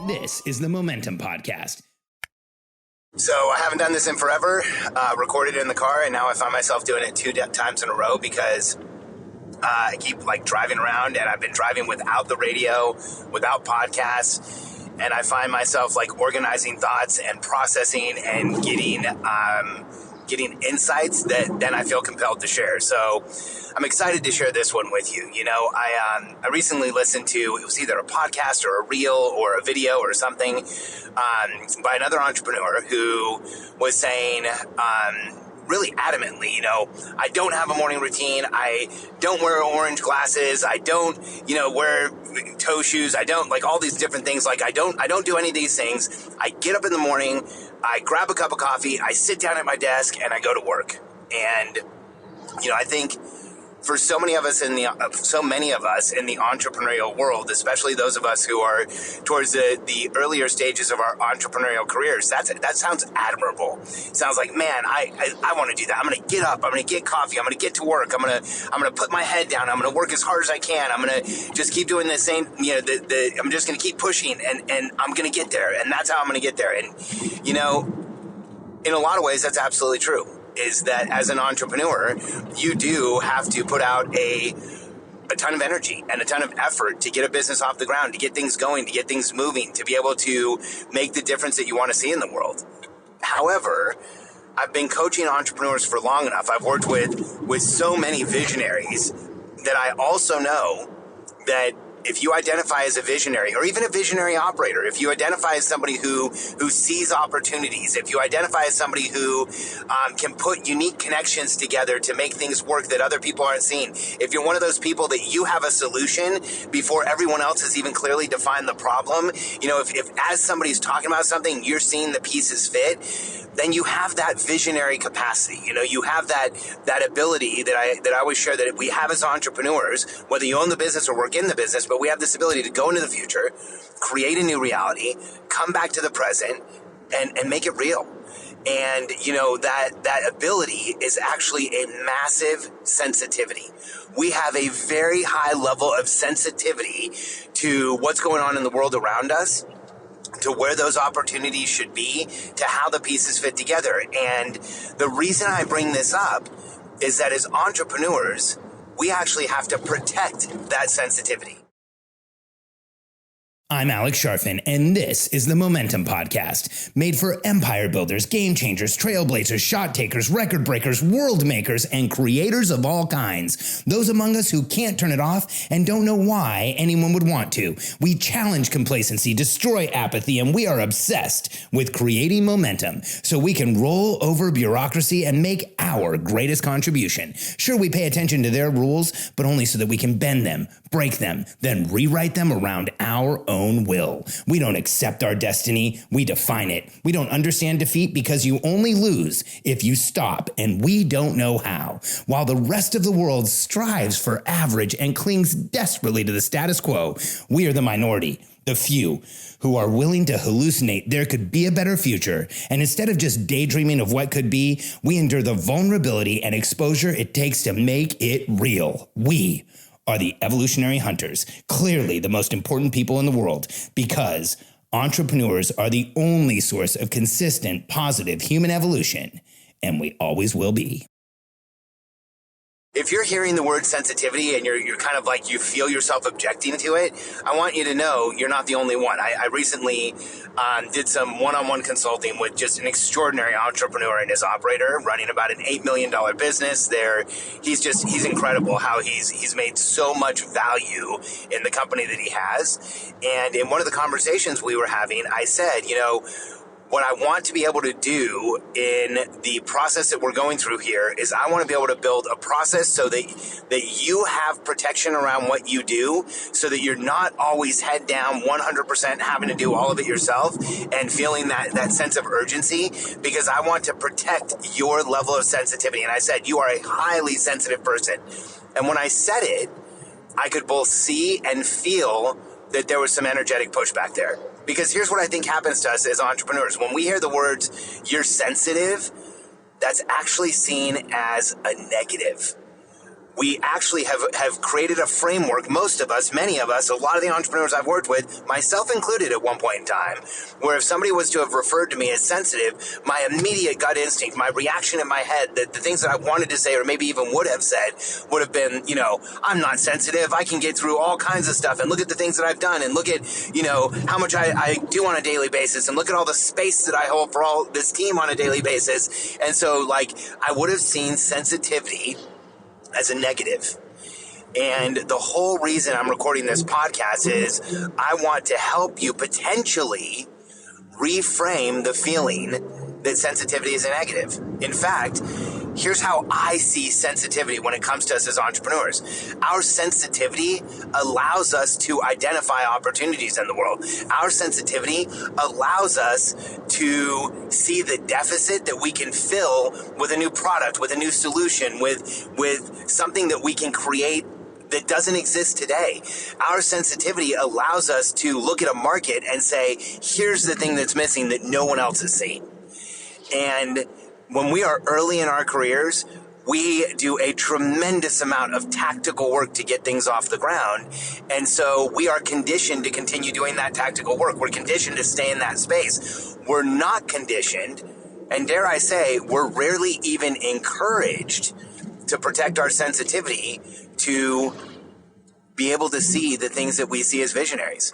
This is the Momentum Podcast. So I haven't done this in forever, recorded it in the car, and now I find myself doing it 2 times in a row because I keep driving around, and I've been driving without the radio, without podcasts, and I find myself organizing thoughts and processing and getting insights that then I feel compelled to share. So I'm excited to share this one with you. I recently listened to, it was either a podcast or a reel or a video or something by another entrepreneur who was saying really adamantly, I don't have a morning routine. I don't wear orange glasses. I don't, wear toe shoes. I don't all these different things. I don't do any of these things. I get up in the morning, I grab a cup of coffee, I sit down at my desk, and I go to work. And, I think for so many of us in the entrepreneurial world, especially those of us who are towards the earlier stages of our entrepreneurial careers, that sounds admirable. It sounds like, man, I want to do that. I'm going to get up. I'm going to get coffee. I'm going to get to work. I'm going to put my head down. I'm going to work as hard as I can. I'm going to just keep doing the same. I'm just going to keep pushing, and I'm going to get there. And that's how I'm going to get there. And in a lot of ways, that's absolutely true. Is that as an entrepreneur, you do have to put out a ton of energy and a ton of effort to get a business off the ground, to get things going, to get things moving, to be able to make the difference that you want to see in the world. However, I've been coaching entrepreneurs for long enough. I've worked with so many visionaries that I also know that if you identify as a visionary or even a visionary operator, if you identify as somebody who sees opportunities, if you identify as somebody who can put unique connections together to make things work that other people aren't seeing, if you're one of those people that you have a solution before everyone else has even clearly defined the problem, if as somebody's talking about something, you're seeing the pieces fit, then you have that visionary capacity. You have that ability that I always share that we have as entrepreneurs, whether you own the business or work in the business, but we have this ability to go into the future, create a new reality, come back to the present, and make it real. And, that ability is actually a massive sensitivity. We have a very high level of sensitivity to what's going on in the world around us, to where those opportunities should be, to how the pieces fit together. And the reason I bring this up is that as entrepreneurs, we actually have to protect that sensitivity. I'm Alex Sharfin, and this is the Momentum Podcast, made for empire builders, game changers, trailblazers, shot takers, record breakers, world makers, and creators of all kinds. Those among us who can't turn it off and don't know why anyone would want to. We challenge complacency, destroy apathy, and we are obsessed with creating momentum so we can roll over bureaucracy and make our greatest contribution. Sure, we pay attention to their rules, but only so that we can bend them, break them, then rewrite them around our own will. We don't accept our destiny, we define it. We don't understand defeat because you only lose if you stop, and we don't know how. While the rest of the world strives for average and clings desperately to the status quo, we are the minority, the few, who are willing to hallucinate there could be a better future. And instead of just daydreaming of what could be, we endure the vulnerability and exposure it takes to make it real. We are the evolutionary hunters, clearly the most important people in the world, because entrepreneurs are the only source of consistent, positive human evolution, and we always will be. If you're hearing the word sensitivity and you're kind of you feel yourself objecting to it, I want you to know you're not the only one. I recently did some one-on-one consulting with just an extraordinary entrepreneur and his operator running about an $8 million business there. He's incredible how he's made so much value in the company that he has. And in one of the conversations we were having, I said, what I want to be able to do in the process that we're going through here is I want to be able to build a process so that you have protection around what you do, so that you're not always head down 100% having to do all of it yourself and feeling that sense of urgency, because I want to protect your level of sensitivity. And I said, you are a highly sensitive person. And when I said it, I could both see and feel that there was some energetic pushback there. Because here's what I think happens to us as entrepreneurs. When we hear the words, you're sensitive, that's actually seen as a negative. we actually have created a framework, most of us, many of us, a lot of the entrepreneurs I've worked with, myself included at one point in time, where if somebody was to have referred to me as sensitive, my immediate gut instinct, my reaction in my head, the things that I wanted to say or maybe even would have said would have been, I'm not sensitive. I can get through all kinds of stuff, and look at the things that I've done, and look at, how much I do on a daily basis, and look at all the space that I hold for all this team on a daily basis. And so, I would have seen sensitivity as a negative. And the whole reason I'm recording this podcast is I want to help you potentially reframe the feeling that sensitivity is a negative. In fact, here's how I see sensitivity when it comes to us as entrepreneurs. Our sensitivity allows us to identify opportunities in the world. Our sensitivity allows us to see the deficit that we can fill with a new product, with a new solution, with something that we can create that doesn't exist today. Our sensitivity allows us to look at a market and say, here's the thing that's missing that no one else has seen. And when we are early in our careers, we do a tremendous amount of tactical work to get things off the ground. And so we are conditioned to continue doing that tactical work. We're conditioned to stay in that space. We're not conditioned, and dare I say, we're rarely even encouraged to protect our sensitivity to be able to see the things that we see as visionaries.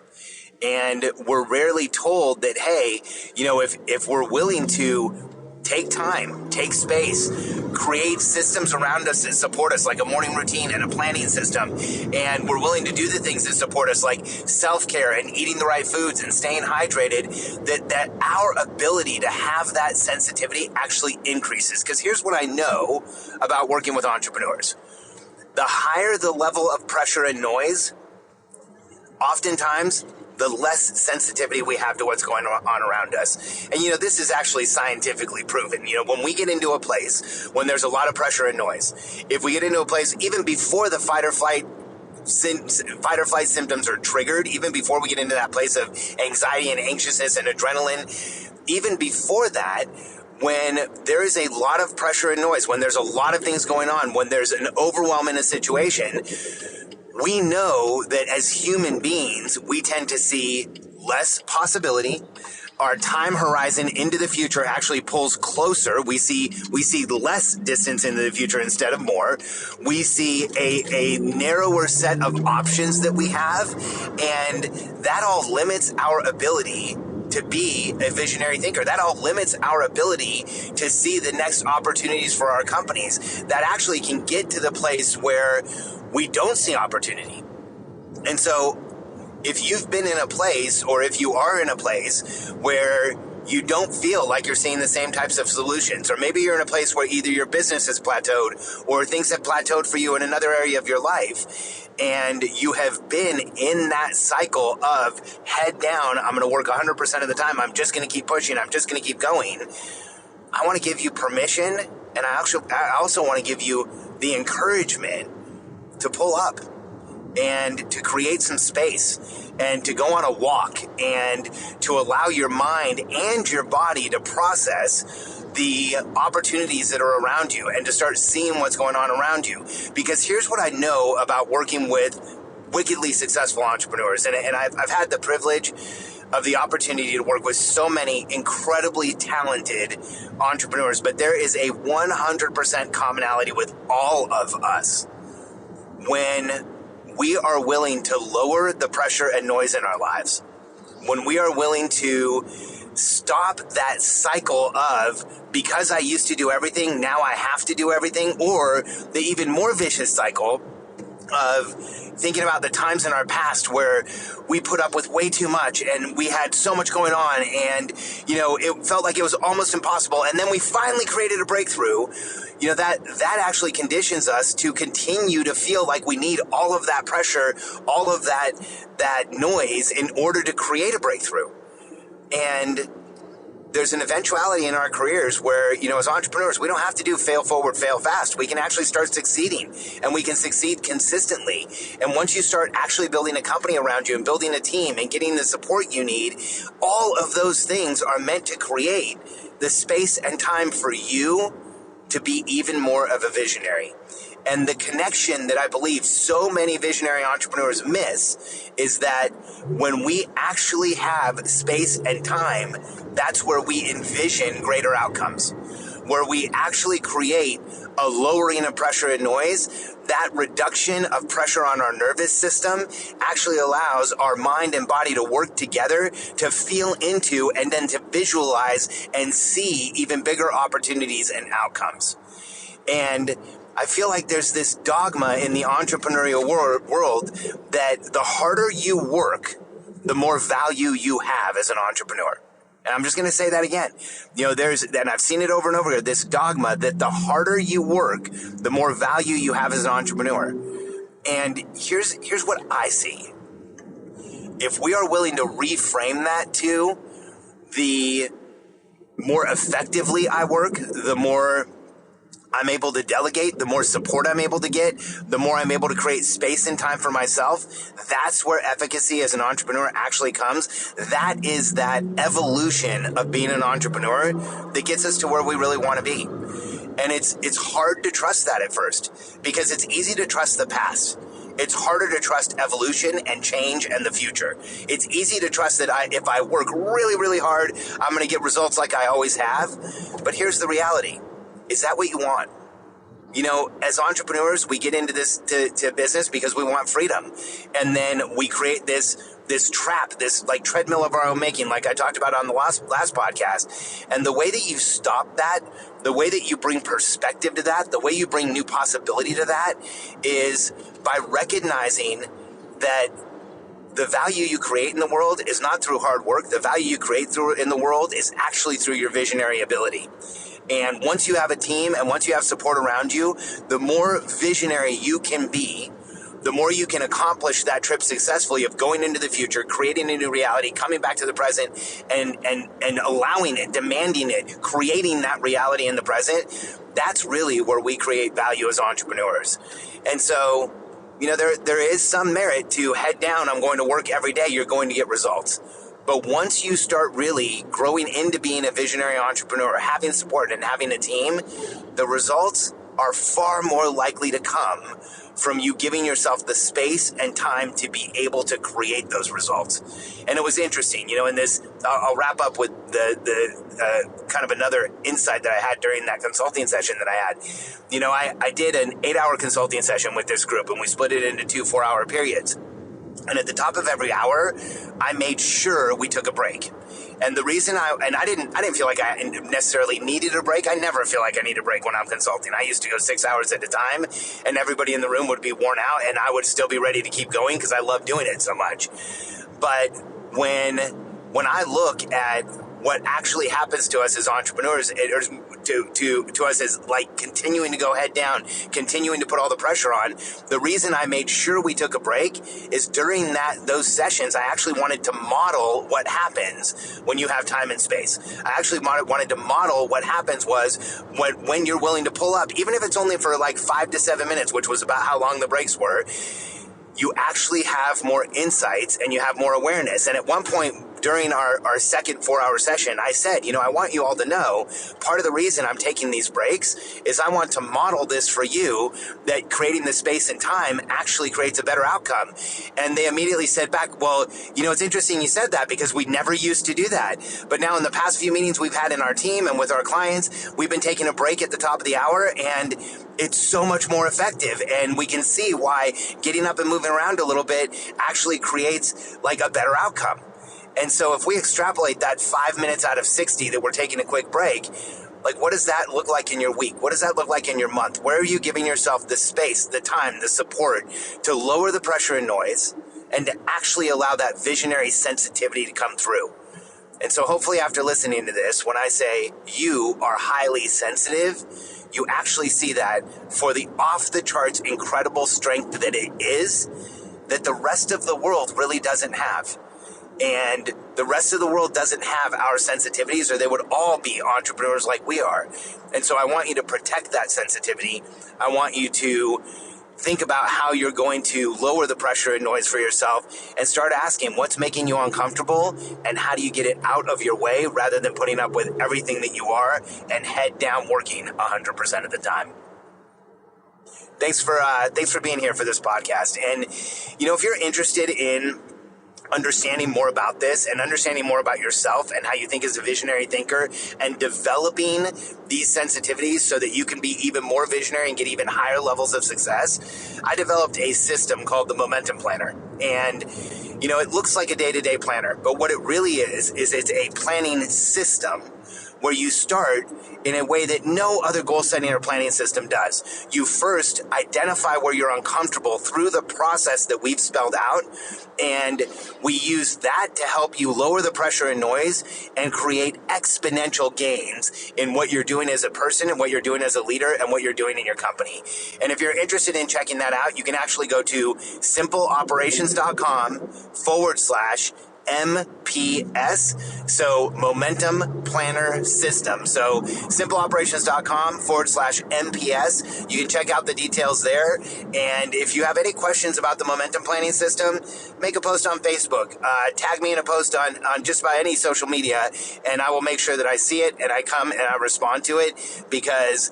And we're rarely told that, hey, if we're willing to take time, take space, create systems around us that support us, like a morning routine and a planning system, and we're willing to do the things that support us, like self-care and eating the right foods and staying hydrated, that our ability to have that sensitivity actually increases. Because here's what I know about working with entrepreneurs. The higher the level of pressure and noise, oftentimes the less sensitivity we have to what's going on around us. And, this is actually scientifically proven. When we get into a place, when there's a lot of pressure and noise, if we get into a place, even before the fight or flight symptoms are triggered, even before we get into that place of anxiety and anxiousness and adrenaline, even before that, when there is a lot of pressure and noise, when there's a lot of things going on, when there's an overwhelm in a situation, we know that as human beings, we tend to see less possibility. Our time horizon into the future actually pulls closer. We see less distance into the future instead of more. We see a narrower set of options that we have, and that all limits our ability to be a visionary thinker. That all limits our ability to see the next opportunities for our companies. That actually can get to the place where we don't see opportunity. And so if you've been in a place, or if you are in a place where you don't feel like you're seeing the same types of solutions, or maybe you're in a place where either your business has plateaued or things have plateaued for you in another area of your life, and you have been in that cycle of head down, I'm going to work 100% of the time, I'm just going to keep pushing, I'm just going to keep going, I want to give you permission, and I also want to give you the encouragement to pull up and to create some space and to go on a walk and to allow your mind and your body to process the opportunities that are around you and to start seeing what's going on around you. Because here's what I know about working with wickedly successful entrepreneurs. And I've had the privilege of the opportunity to work with so many incredibly talented entrepreneurs, but there is a 100% commonality with all of us. When we are willing to lower the pressure and noise in our lives, when we are willing to stop that cycle of, because I used to do everything, now I have to do everything, or the even more vicious cycle of thinking about the times in our past where we put up with way too much and we had so much going on, and it felt like it was almost impossible, and then we finally created a breakthrough. That actually conditions us to continue to feel like we need all of that pressure, all of that noise in order to create a breakthrough. And there's an eventuality in our careers where, as entrepreneurs, we don't have to do fail forward, fail fast. We can actually start succeeding, and we can succeed consistently. And once you start actually building a company around you and building a team and getting the support you need, all of those things are meant to create the space and time for you to be even more of a visionary. And the connection that I believe so many visionary entrepreneurs miss is that when we actually have space and time, that's where we envision greater outcomes, where we actually create a lowering of pressure and noise. That reduction of pressure on our nervous system actually allows our mind and body to work together to feel into and then to visualize and see even bigger opportunities and outcomes. And I feel like there's this dogma in the entrepreneurial world that the harder you work, the more value you have as an entrepreneur. And I'm just going to say that again. And I've seen it over and over again, this dogma that the harder you work, the more value you have as an entrepreneur. And here's what I see. If we are willing to reframe that to the more effectively I work, the more I'm able to delegate, the more support I'm able to get, the more I'm able to create space and time for myself. That's where efficacy as an entrepreneur actually comes. That is that evolution of being an entrepreneur that gets us to where we really want to be. And it's hard to trust that at first because it's easy to trust the past. It's harder to trust evolution and change and the future. It's easy to trust that if I work really, really hard, I'm going to get results like I always have. But here's the reality. Is that what you want? As entrepreneurs, we get into this to business because we want freedom. And then we create this trap, this like treadmill of our own making, like I talked about on the last podcast. And the way that you stop that, the way that you bring perspective to that, the way you bring new possibility to that is by recognizing that the value you create in the world is not through hard work. The value you create in the world is actually through your visionary ability. And once you have a team and once you have support around you, the more visionary you can be, the more you can accomplish that trip successfully of going into the future, creating a new reality, coming back to the present and allowing it, demanding it, creating that reality in the present. That's really where we create value as entrepreneurs. And so, there is some merit to head down, I'm going to work every day, you're going to get results. But once you start really growing into being a visionary entrepreneur, having support and having a team, the results are far more likely to come from you giving yourself the space and time to be able to create those results. And it was interesting, in this, I'll wrap up with the kind of another insight that I had during that consulting session that I had. I did an 8-hour consulting session with this group and we split it into 2 4-hour periods. And at the top of every hour, I made sure we took a break. And the reason I didn't feel like I necessarily needed a break. I never feel like I need a break when I'm consulting. I used to go 6 hours at a time and everybody in the room would be worn out and I would still be ready to keep going because I love doing it so much. But when I look at what actually happens to us as entrepreneurs, to us as like continuing to go head down, continuing to put all the pressure on. The reason I made sure we took a break is during those sessions, I actually wanted to model what happens when you have time and space. I actually wanted to model what happens was when you're willing to pull up, even if it's only for like 5 to 7 minutes, which was about how long the breaks were, you actually have more insights and you have more awareness. And at one point during our second 4-hour session, I said, I want you all to know part of the reason I'm taking these breaks is I want to model this for you, that creating the space and time actually creates a better outcome. And they immediately said back, well, it's interesting you said that because we never used to do that. But now in the past few meetings we've had in our team and with our clients, we've been taking a break at the top of the hour and it's so much more effective. And we can see why getting up and moving around a little bit actually creates like a better outcome. And so if we extrapolate that 5 minutes out of 60 that we're taking a quick break, like what does that look like in your week? What does that look like in your month? Where are you giving yourself the space, the time, the support to lower the pressure and noise and to actually allow that visionary sensitivity to come through? And so hopefully after listening to this, when I say you are highly sensitive, you actually see that for the off the charts incredible strength that it is, that the rest of the world really doesn't have. And the rest of the world doesn't have our sensitivities, or they would all be entrepreneurs like we are. And so I want you to protect that sensitivity. I want you to think about how you're going to lower the pressure and noise for yourself and start asking what's making you uncomfortable and how do you get it out of your way rather than putting up with everything that you are and head down working 100% of the time. Thanks for being here for this podcast. And, if you're interested in understanding more about this and understanding more about yourself and how you think as a visionary thinker and developing these sensitivities so that you can be even more visionary and get even higher levels of success, I developed a system called the Momentum Planner. And, it looks like a day-to-day planner, but what it really is it's a planning system where you start in a way that no other goal setting or planning system does. You first identify where you're uncomfortable through the process that we've spelled out, and we use that to help you lower the pressure and noise and create exponential gains in what you're doing as a person and what you're doing as a leader and what you're doing in your company. And if you're interested in checking that out, you can actually go to simpleoperations.com/MPS. So Momentum Planner System. So simpleoperations.com/MPS. You can check out the details there. And if you have any questions about the Momentum Planning System, make a post on Facebook. Tag me in a post on just about any social media, and I will make sure that I see it and I come and I respond to it, because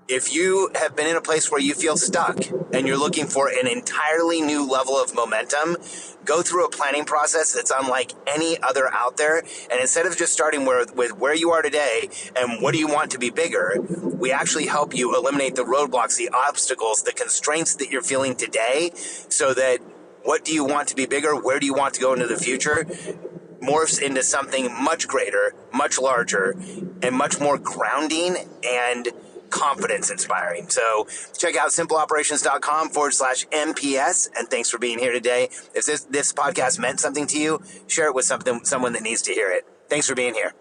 if you have been in a place where you feel stuck and you're looking for an entirely new level of momentum, go through a planning process that's unlike any other out there. And instead of just starting with where you are today and what do you want to be bigger, we actually help you eliminate the roadblocks, the obstacles, the constraints that you're feeling today, so that what do you want to be bigger, where do you want to go into the future, morphs into something much greater, much larger, and much more grounding and confidence inspiring. So check out simpleoperations.com/MPS. And thanks for being here today. If this podcast meant something to you, share it with someone that needs to hear it. Thanks for being here.